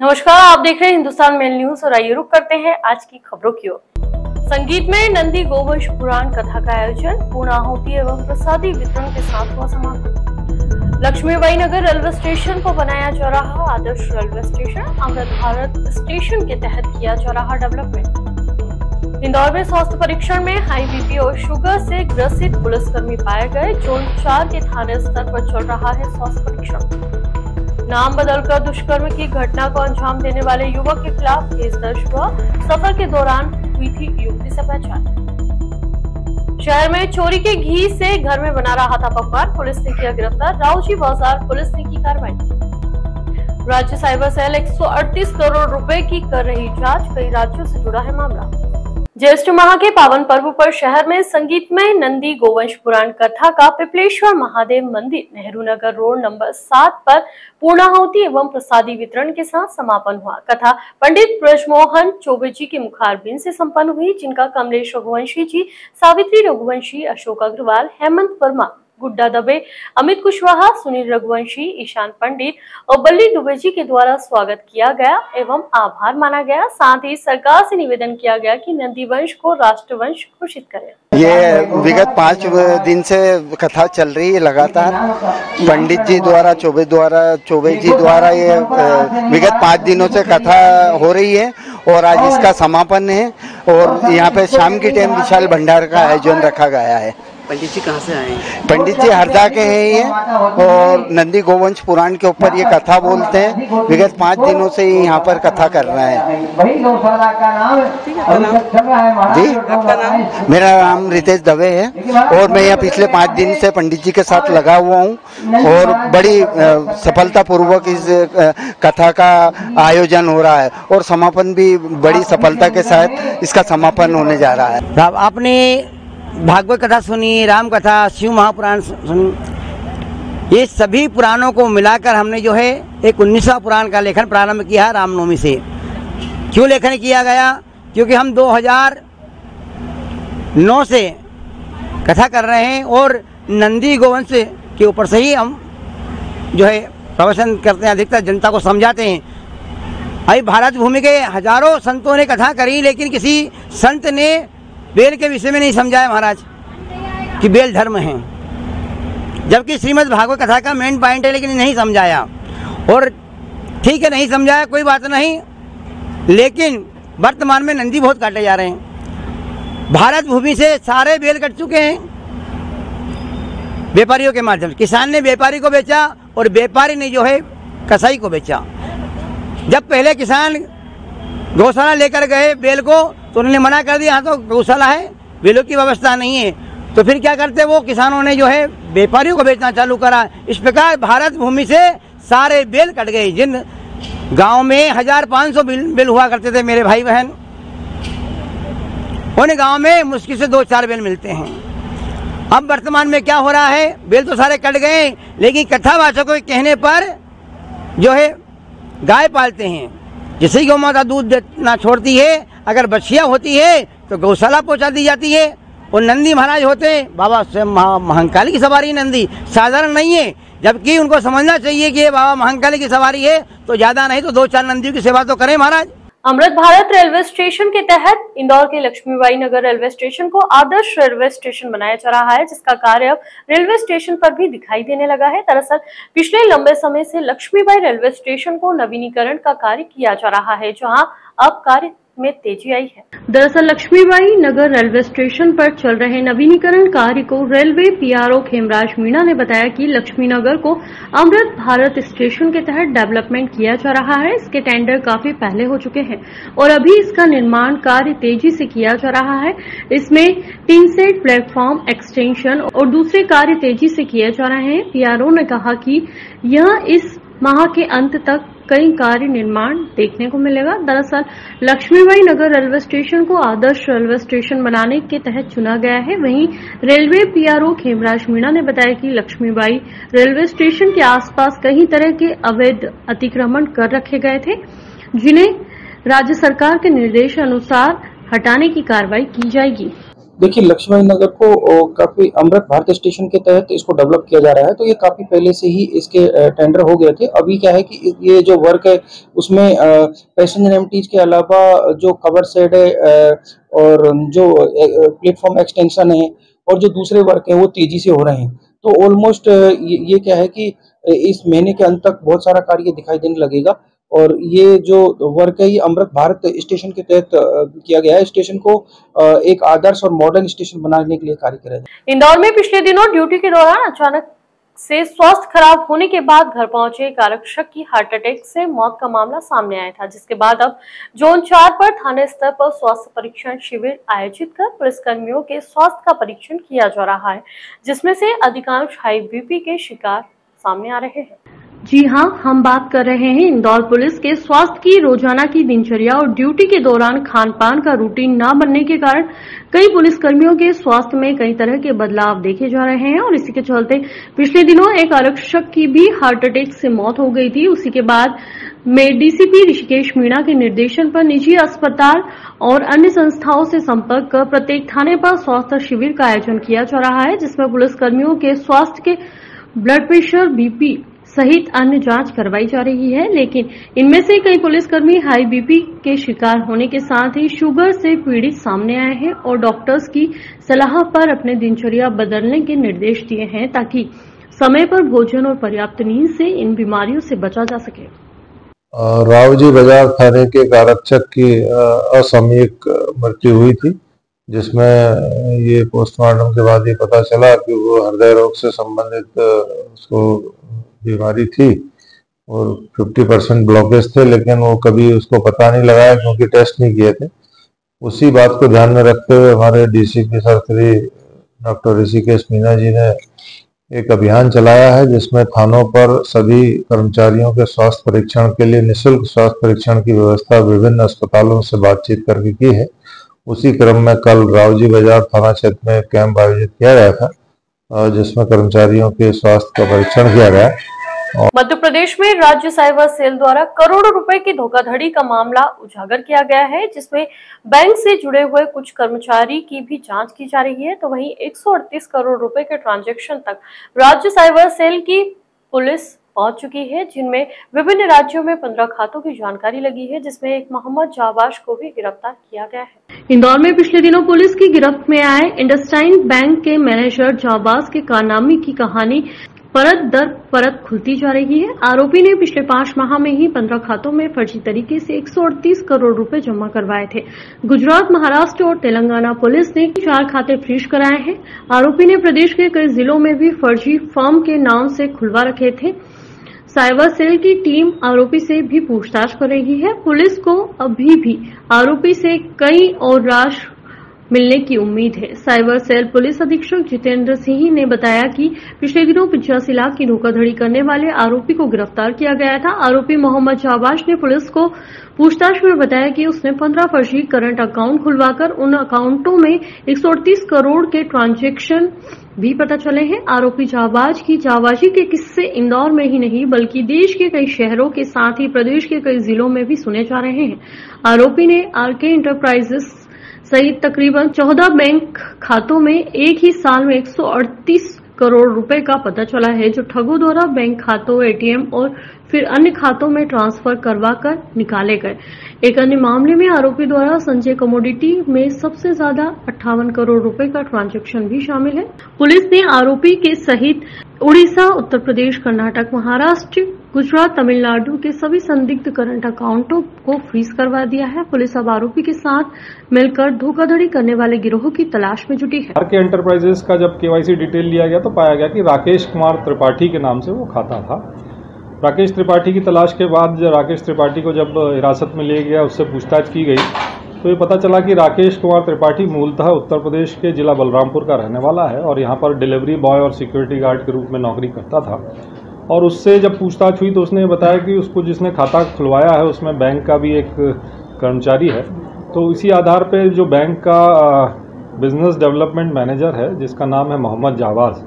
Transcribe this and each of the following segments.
नमस्कार, आप देख रहे हैं हिंदुस्तान मेल न्यूज और आइए रुक करते हैं आज की खबरों की ओर। संगीत में नंदी गोवंश पुराण कथा का आयोजन, पूर्णाहुति एवं प्रसादी वितरण के साथ हुआ समापन। लक्ष्मीबाई नगर रेलवे स्टेशन को बनाया जा रहा आदर्श railway station, Amrit Bharat station के तहत किया जा रहा डेवलपमेंट। इंदौर में स्वास्थ्य परीक्षण में हाई बीपी और शुगर से ग्रसित पुलिसकर्मी पाए गए। जोन 4 के थाने स्तर पर चल रहा है स्वास्थ्य परीक्षण। नाम बदलकर दुष्कर्म की घटना को अंजाम देने वाले युवक के खिलाफ केस दर्ज हुआ। सफर के दौरान हुई थी युवती से पहचान। शहर में चोरी के घी से घर में बना रहा था पकवान, पुलिस ने किया गिरफ्तार। राउजी बाजार पुलिस ने की कार्रवाई। राज्य साइबर सेल 138 करोड़ रुपए की कर रही जांच, कई राज्यों से जुड़ा है मामला। ज्येष्ठ माह के पावन पर्व पर शहर में संगीतमय नंदी गोवंश पुराण कथा का पिपलेश्वर महादेव मंदिर नेहरू नगर रोड नंबर 7 पर पूर्णाहुति एवं प्रसादी वितरण के साथ समापन हुआ। कथा पंडित ब्रजमोहन चौबे जी के मुखारबिंद से संपन्न हुई, जिनका कमलेश रघुवंशी जी, सावित्री रघुवंशी, अशोक अग्रवाल, हेमंत वर्मा, गुड्डा दबे, अमित कुशवाहा, सुनील रघुवंशी, ईशान पंडित और बल्ली दुबे जी के द्वारा स्वागत किया गया एवं आभार माना गया। साथ ही सरकार से निवेदन किया गया कि नंदी वंश को राष्ट्रवंश घोषित करे। ये विगत 5 दिन से कथा चल रही है लगातार। पंडित जी द्वारा चौबे जी द्वारा ये विगत 5 दिनों से कथा हो रही है और आज इसका समापन है। और यहाँ पे शाम की टाइम विशाल भंडार का आयोजन रखा गया है। पंडित जी कहाँ से आए हैं? पंडित जी हरदा के हैं ये, और नंदी गोवंश पुराण के ऊपर ये कथा बोलते हैं। विगत 5 दिनों से यहाँ पर कथा कर रहे हैं। जी, आपका नाम? मेरा नाम रितेश दवे है और मैं यहाँ पिछले 5 दिन से पंडित जी के साथ लगा हुआ हूँ और बड़ी सफलता पूर्वक इस कथा का आयोजन हो रहा है और समापन भी बड़ी सफलता के साथ इसका समापन होने जा रहा है। आपने भागवत कथा सुनी, राम कथा, शिव महापुराण सुनी, ये सभी पुराणों को मिलाकर हमने जो है एक 19वां पुराण का लेखन प्रारंभ किया है रामनवमी से। क्यों लेखन किया गया? क्योंकि हम 2009 से कथा कर रहे हैं और नंदी गोवंश के ऊपर से ही हम जो है प्रवचन करते हैं, अधिकतर जनता को समझाते हैं। अभी भारत भूमि के हजारों संतों ने कथा करी, लेकिन किसी संत ने बेल के विषय में नहीं समझाया महाराज कि बेल धर्म है, जबकि श्रीमद् भागवत कथा का मेन पॉइंट है, लेकिन नहीं समझाया। और ठीक है, नहीं समझाया, कोई बात नहीं, लेकिन वर्तमान में नंदी बहुत काटे जा रहे हैं। भारत भूमि से सारे बेल कट चुके हैं व्यापारियों के माध्यम से। किसान ने व्यापारी को बेचा और व्यापारी ने जो है कसाई को बेचा। जब पहले किसान गौशाला लेकर गए बेल को तो उन्होंने मना कर दिया, हाँ तो गौशाला है, बेलों की व्यवस्था नहीं है। तो फिर क्या करते, वो किसानों ने जो है व्यापारियों को बेचना चालू करा। इस प्रकार भारत भूमि से सारे बेल कट गए। जिन गांव में 1500 बेल हुआ करते थे मेरे भाई बहन, उन गांव में मुश्किल से 2-4 बेल मिलते हैं। अब वर्तमान में क्या हो रहा है, बेल तो सारे कट गए, लेकिन कथावाचकों के कहने पर जो है गाय पालते हैं। जैसे गौ माता दूध देना छोड़ती है, अगर बछिया होती है तो गौशाला पहुंचा दी जाती है। और नंदी महाराज होते हैं, बाबा स्वयं महाकाली की सवारी नंदी साधारण नहीं है, जबकि उनको समझना चाहिए कि ये बाबा महाकाली की सवारी है तो ज्यादा नहीं तो 2-4 नंदियों की सेवा तो करें महाराज। अमृत भारत रेलवे स्टेशन के तहत इंदौर के लक्ष्मीबाई नगर रेलवे स्टेशन को आदर्श रेलवे स्टेशन बनाया जा रहा है, जिसका कार्य अब रेलवे स्टेशन पर भी दिखाई देने लगा है। दरअसल पिछले लंबे समय से लक्ष्मीबाई रेलवे स्टेशन को नवीनीकरण का कार्य किया जा रहा है, जहां अब कार्य में तेजी आई है। दरअसल लक्ष्मीबाई नगर रेलवे स्टेशन पर चल रहे नवीनीकरण कार्य को रेलवे पीआरओ खेमराज मीणा ने बताया कि लक्ष्मी नगर को अमृत भारत स्टेशन के तहत डेवलपमेंट किया जा रहा है। इसके टेंडर काफी पहले हो चुके हैं और अभी इसका निर्माण कार्य तेजी से किया जा रहा है। इसमें 3 सेट प्लेटफॉर्म एक्सटेंशन और दूसरे कार्य तेजी से किए जा रहे हैं। पीआरओ ने कहा कि यह इस माह के अंत तक कई कार्य निर्माण देखने को मिलेगा। दरअसल लक्ष्मीबाई नगर रेलवे स्टेशन को आदर्श रेलवे स्टेशन बनाने के तहत चुना गया है। वहीं रेलवे पीआरओ खेमराज मीणा ने बताया कि लक्ष्मीबाई रेलवे स्टेशन के आसपास कई तरह के अवैध अतिक्रमण कर रखे गए थे, जिन्हें राज्य सरकार के निर्देश अनुसार हटाने की कार्रवाई की जाएगी। देखिए, लक्ष्मण नगर को काफी अमृत भारत स्टेशन के तहत इसको डेवलप किया जा रहा है, तो ये काफी पहले से ही इसके टेंडर हो गए थे। अभी क्या है कि ये जो वर्क है उसमें पैसेंजर एमटीज के अलावा जो कवर सेट है और जो प्लेटफॉर्म एक्सटेंशन है और जो दूसरे वर्क है वो तेजी से हो रहे हैं। तो ऑलमोस्ट ये क्या है कि इस महीने के अंत तक बहुत सारा कार्य दिखाई देने लगेगा और ये जो वर्क है ये अमृत भारत स्टेशन के तहत किया गया है। स्टेशन को एक आदर्श और मॉडर्न स्टेशन बनाने के लिए कार्य करेगा। इंदौर में पिछले दिनों ड्यूटी के दौरान अचानक से स्वास्थ्य खराब होने के बाद घर पहुंचे एक आरक्षक की हार्ट अटैक से मौत का मामला सामने आया था, जिसके बाद अब जोन 4 पर थाने स्तर पर स्वास्थ्य परीक्षण शिविर आयोजित कर पुलिसकर्मियों के स्वास्थ्य का परीक्षण किया जा रहा है, जिसमें से अधिकांश हाई बीपी के शिकार सामने आ रहे हैं। जी हां, हम बात कर रहे हैं इंदौर पुलिस के स्वास्थ्य की रोजाना की दिनचर्या और ड्यूटी के दौरान खान पान का रूटीन न बनने के कारण कई पुलिसकर्मियों के स्वास्थ्य में कई तरह के बदलाव देखे जा रहे हैं और इसी के चलते पिछले दिनों एक आरक्षक की भी हार्ट अटैक से मौत हो गई थी। उसी के बाद में डीसीपी ऋषिकेश मीणा के निर्देशन पर निजी अस्पताल और अन्य संस्थाओं से संपर्क कर प्रत्येक थाने पर स्वास्थ्य शिविर का आयोजन किया जा रहा है, जिसमें पुलिसकर्मियों के स्वास्थ्य के ब्लड प्रेशर, बीपी सहित अन्य जांच करवाई जा रही है। लेकिन इनमें से कई पुलिसकर्मी हाई बीपी के शिकार होने के साथ ही शुगर से पीड़ित सामने आए हैं और डॉक्टर्स की सलाह पर अपने दिनचर्या बदलने के निर्देश दिए हैं ताकि समय पर भोजन और पर्याप्त नींद से इन बीमारियों से बचा जा सके। रावजी बाजार थाने के एक आरक्षक की असामयिक मृत्यु हुई थी, जिसमें ये पोस्टमार्टम के बाद ये पता चला कि वो हृदय रोग से संबंधित उसको बीमारी थी और 50% ब्लॉकेज थे, लेकिन वो कभी उसको पता नहीं लगाया क्योंकि टेस्ट नहीं किए थे। उसी बात को ध्यान में रखते हुए हमारे DCP sir Shri doctor Rishikesh Meena ji ने एक अभियान चलाया है, जिसमें थानों पर सभी कर्मचारियों के स्वास्थ्य परीक्षण के लिए निःशुल्क स्वास्थ्य परीक्षण की व्यवस्था विभिन्न अस्पतालों से बातचीत करके की है। उसी क्रम में कल रावजी बाजार थाना क्षेत्र में कैंप आयोजित किया गया था, जिसमें कर्मचारियों के स्वास्थ्य का परीक्षण किया गया। मध्य प्रदेश में राज्य साइबर सेल द्वारा करोड़ों रुपए की धोखाधड़ी का मामला उजागर किया गया है, जिसमें बैंक से जुड़े हुए कुछ कर्मचारी की भी जांच की जा रही है। तो वहीं 138 करोड़ रुपए के ट्रांजैक्शन तक राज्य साइबर सेल की पुलिस पहुंच चुकी है, जिनमें विभिन्न राज्यों में 15 खातों की जानकारी लगी है, जिसमें एक मोहम्मद जाबाश को भी गिरफ्तार किया गया है। इंदौर में पिछले दिनों पुलिस की गिरफ्त में आए इंडसइंड बैंक के मैनेजर जाबाज के कारनामे की कहानी परत दर परत खुलती जा रही है। आरोपी ने पिछले 5 माह में ही 15 खातों में फर्जी तरीके से 138 करोड़ रुपए जमा करवाए थे। गुजरात, महाराष्ट्र और तेलंगाना पुलिस ने 4 खाते फ्रीज कराए हैं। आरोपी ने प्रदेश के कई जिलों में भी फर्जी फर्म के नाम से खुलवा रखे थे। साइबर सेल की टीम आरोपी से भी पूछताछ कर रही है। पुलिस को अभी भी आरोपी से कई और राशि मिलने की उम्मीद है। साइबर सेल पुलिस अधीक्षक जितेंद्र सिंह ने बताया कि पिछले दिनों 85 लाख की धोखाधड़ी करने वाले आरोपी को गिरफ्तार किया गया था। आरोपी मोहम्मद जाबाश ने पुलिस को पूछताछ में बताया कि उसने 15 फर्जी करंट अकाउंट खुलवाकर उन अकाउंटों में 138 करोड़ के ट्रांजैक्शन भी पता चले हैं। आरोपी जाबाज की जाबाजी के किस्से इंदौर में ही नहीं बल्कि देश के कई शहरों के साथ ही प्रदेश के कई जिलों में भी सुने जा रहे हैं। आरोपी ने आरके इंटरप्राइजेस सहित तकरीबन 14 बैंक खातों में एक ही साल में 138 करोड़ रुपए का पता चला है, जो ठगों द्वारा बैंक खातों, एटीएम और फिर अन्य खातों में ट्रांसफर करवाकर निकाले गए। एक अन्य मामले में आरोपी द्वारा संजय कमोडिटी में सबसे ज्यादा 58 करोड़ रुपए का ट्रांजैक्शन भी शामिल है। पुलिस ने आरोपी के सहित उड़ीसा, उत्तर प्रदेश, कर्नाटक, महाराष्ट्र, गुजरात, तमिलनाडु के सभी संदिग्ध करंट अकाउंटों को फ्रीज करवा दिया है। पुलिस अब आरोपी के साथ मिलकर धोखाधड़ी करने वाले गिरोह की तलाश में जुटी है। आरके एंटरप्राइजेस का जब केवाईसी डिटेल लिया गया तो पाया गया कि राकेश कुमार त्रिपाठी के नाम से वो खाता था। राकेश त्रिपाठी की तलाश के बाद राकेश त्रिपाठी को जब हिरासत में लिया गया, उससे पूछताछ की गई तो ये पता चला कि राकेश कुमार त्रिपाठी मूलतः उत्तर प्रदेश के जिला बलरामपुर का रहने वाला है और यहाँ पर डिलीवरी बॉय और सिक्योरिटी गार्ड के रूप में नौकरी करता था। और उससे जब पूछताछ हुई तो उसने बताया कि उसको जिसने खाता खुलवाया है उसमें बैंक का भी एक कर्मचारी है। तो इसी आधार पर जो बैंक का बिजनेस डेवलपमेंट मैनेजर है, जिसका नाम है मोहम्मद जाबाज,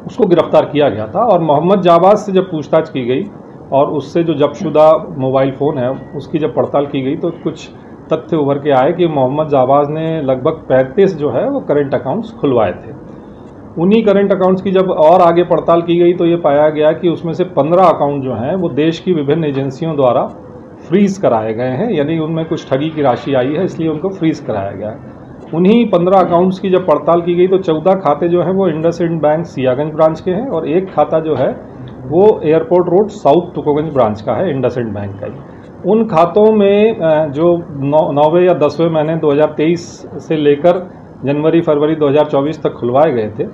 उसको गिरफ्तार किया गया था। और मोहम्मद जाबाज से जब पूछताछ की गई और उससे जो जब्तशुदा मोबाइल फ़ोन है उसकी जब पड़ताल की गई तो कुछ तथ्य उभर के आए कि मोहम्मद जाबाज ने लगभग 35 जो है वो करंट अकाउंट्स खुलवाए थे। उन्हीं करंट अकाउंट्स की जब और आगे पड़ताल की गई तो ये पाया गया कि उसमें से 15 अकाउंट जो हैं वो देश की विभिन्न एजेंसियों द्वारा फ्रीज कराए गए हैं, यानी उनमें कुछ ठगी की राशि आई है इसलिए उनको फ्रीज कराया गया है। उन्हीं 15 अकाउंट्स की जब पड़ताल की गई तो 14 खाते जो हैं वो इंडसइंड बैंक सियागंज ब्रांच के हैं और एक खाता जो है वो airport road south Tukoganj branch का है, इंडसइंड बैंक का ही। उन खातों में जो 9वें या 10वें महीने 2023 से लेकर जनवरी फरवरी 2024 तक खुलवाए गए थे,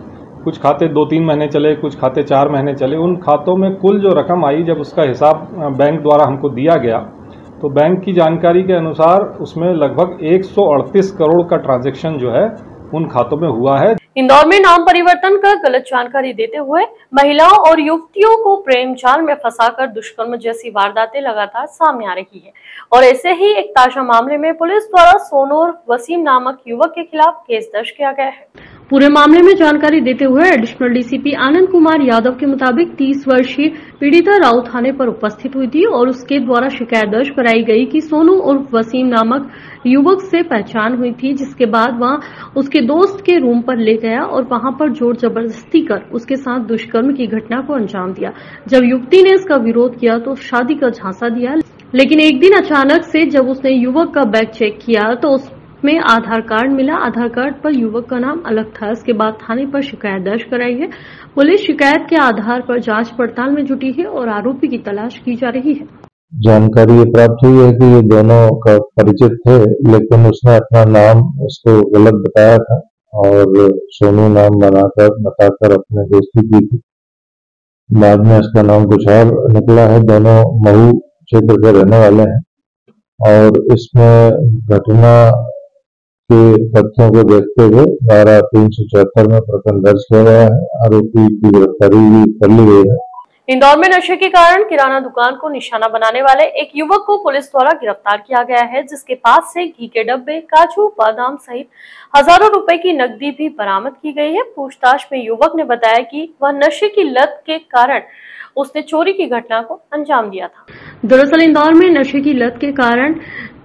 कुछ खाते 2-3 महीने चले, कुछ खाते 4 महीने चले। उन खातों में कुल जो रकम आई जब उसका हिसाब बैंक द्वारा हमको दिया गया तो बैंक की जानकारी के अनुसार उसमें लगभग 138 करोड़ का ट्रांजैक्शन जो है उन खातों में हुआ है। इंदौर में नाम परिवर्तन कर गलत जानकारी देते हुए महिलाओं और युवतियों को प्रेम जाल में फंसाकर दुष्कर्म जैसी वारदातें लगातार सामने आ रही है और ऐसे ही एक ताजा मामले में पुलिस द्वारा सोनू और वसीम नामक युवक के खिलाफ केस दर्ज किया गया है। पूरे मामले में जानकारी देते हुए एडिशनल डीसीपी आनंद कुमार यादव के मुताबिक 30 वर्षीय पीड़िता राउ थाने पर उपस्थित हुई थी और उसके द्वारा शिकायत दर्ज कराई गई कि सोनू और वसीम नामक युवक से पहचान हुई थी, जिसके बाद वहां उसके दोस्त के रूम पर ले गया और वहां पर जोर जबरदस्ती कर उसके साथ दुष्कर्म की घटना को अंजाम दिया। जब युवती ने इसका विरोध किया तो शादी का झांसा दिया, लेकिन एक दिन अचानक से जब उसने युवक का बैग चेक किया तो में आधार कार्ड मिला। आधार कार्ड पर युवक का नाम अलग था। इसके बाद थाने पर शिकायत दर्ज कराई है। पुलिस शिकायत के आधार पर जांच पड़ताल में जुटी है और आरोपी की तलाश की जा रही है। जानकारी ये प्राप्त हुई है कि ये दोनों का परिचित थे, लेकिन उसने अपना नाम उसको गलत बताया था और सोनू नाम बताकर अपने दोस्ती की थी। बाद में इसका नाम कुछ और निकला है। दोनों महू क्षेत्र के रहने वाले हैं और इसमें घटना के तथ्यों को देखते हुए धारा 374 में प्रकरण दर्ज किया गया है। आरोपी की गिरफ्तारी भी कर ली गई है। इंदौर में नशे के कारण किराना दुकान को निशाना बनाने वाले एक युवक को पुलिस द्वारा गिरफ्तार किया गया है, जिसके पास से घी के डब्बे, काजू बादाम सहित हजारों रुपए की नकदी भी बरामद की गई है। पूछताछ में युवक ने बताया कि वह नशे की लत के कारण उसने चोरी की घटना को अंजाम दिया था। दरअसल इंदौर में नशे की लत के कारण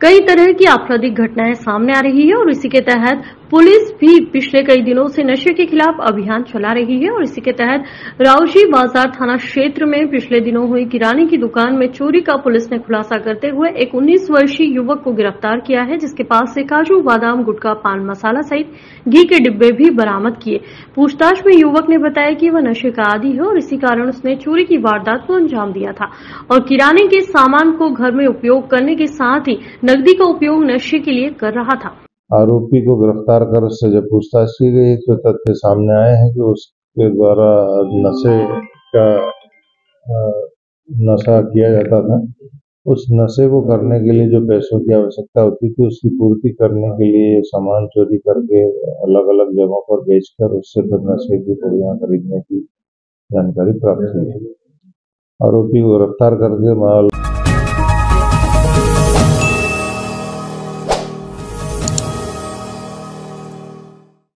कई तरह की आपराधिक घटनाएं सामने आ रही है और इसी के तहत पुलिस भी पिछले कई दिनों से नशे के खिलाफ अभियान चला रही है और इसी के तहत राउजी बाजार थाना क्षेत्र में पिछले दिनों हुई किराने की दुकान में चोरी का पुलिस ने खुलासा करते हुए एक 19 वर्षीय युवक को गिरफ्तार किया है, जिसके पास से काजू बादाम, गुटखा, पान मसाला सहित घी के डिब्बे भी बरामद किए। पूछताछ में युवक ने बताया कि वह नशे का आदी है और इसी कारण उसने चोरी की वारदात को अंजाम दिया था और किराने के सामान को घर में उपयोग करने के साथ ही नकदी का उपयोग नशे के लिए कर रहा था। आरोपी को गिरफ्तार कर उससे जब पूछताछ की गई तो तथ्य सामने आए हैं कि उसके द्वारा नशा किया जाता था। उस नशे को करने के लिए जो पैसों की आवश्यकता होती थी उसकी पूर्ति करने के लिए सामान चोरी करके अलग अलग जगहों पर बेचकर उससे फिर नशे की पुड़ियां खरीदने की जानकारी प्राप्त हुई है। आरोपी को गिरफ्तार करके